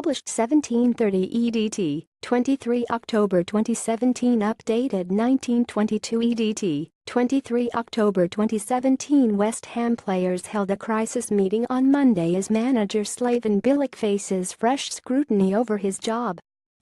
published 17:30 EDT, 23 October 2017. Updated 1922 EDT, 23 October 2017. West Ham players held a crisis meeting on Monday as manager Slaven Bilic faces fresh scrutiny over his job.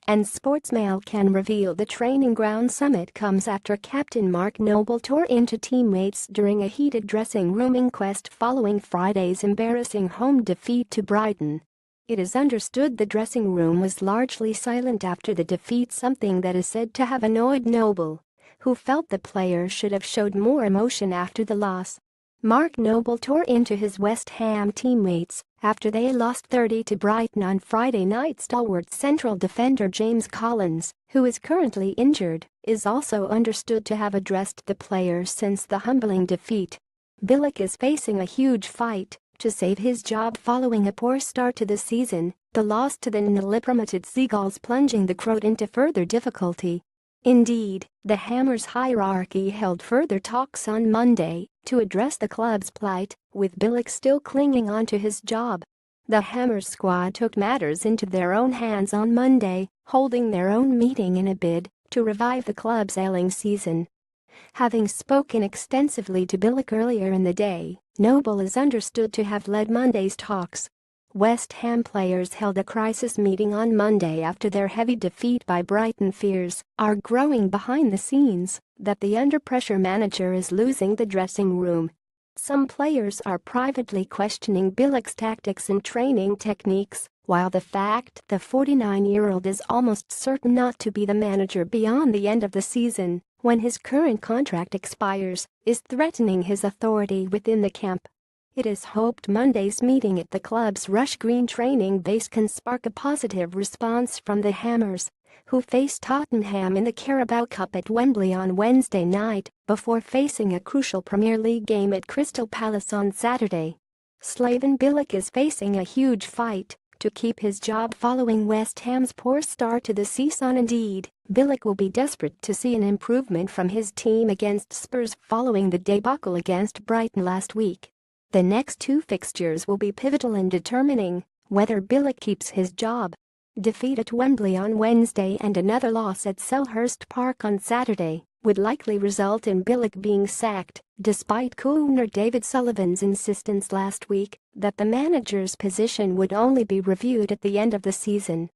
And Sportsmail can reveal the training ground summit comes after captain Mark Noble tore into teammates during a heated dressing room inquest following Friday's embarrassing home defeat to Brighton. It is understood the dressing room was largely silent after the defeat, something that is said to have annoyed Noble, who felt the players should have showed more emotion after the loss. Mark Noble tore into his West Ham teammates after they lost 30 to Brighton on Friday night. Stalwart central defender James Collins, who is currently injured, is also understood to have addressed the players since the humbling defeat. Bilic is facing a huge fight to save his job following a poor start to the season, the loss to the newly promoted Seagulls plunging the Croat into further difficulty. Indeed, the Hammers hierarchy held further talks on Monday to address the club's plight, with Bilic still clinging on to his job. The Hammers squad took matters into their own hands on Monday, holding their own meeting in a bid to revive the club's ailing season. Having spoken extensively to Bilic earlier in the day, Noble is understood to have led Monday's talks. West Ham players held a crisis meeting on Monday after their heavy defeat by Brighton. Fears are growing behind the scenes that the under-pressure manager is losing the dressing room. Some players are privately questioning Bilic's tactics and training techniques, while the fact the 49-year-old is almost certain not to be the manager beyond the end of the season, when his current contract expires, is threatening his authority within the camp. It is hoped Monday's meeting at the club's Rush Green training base can spark a positive response from the Hammers, who face Tottenham in the Carabao Cup at Wembley on Wednesday night, before facing a crucial Premier League game at Crystal Palace on Saturday. Slaven Bilic is facing a huge fight to keep his job following West Ham's poor start to the season. Indeed, Bilic will be desperate to see an improvement from his team against Spurs following the debacle against Brighton last week. The next two fixtures will be pivotal in determining whether Bilic keeps his job. Defeat at Wembley on Wednesday and another loss at Selhurst Park on Saturday would likely result in Bilic being sacked, despite owner David Sullivan's insistence last week that the manager's position would only be reviewed at the end of the season.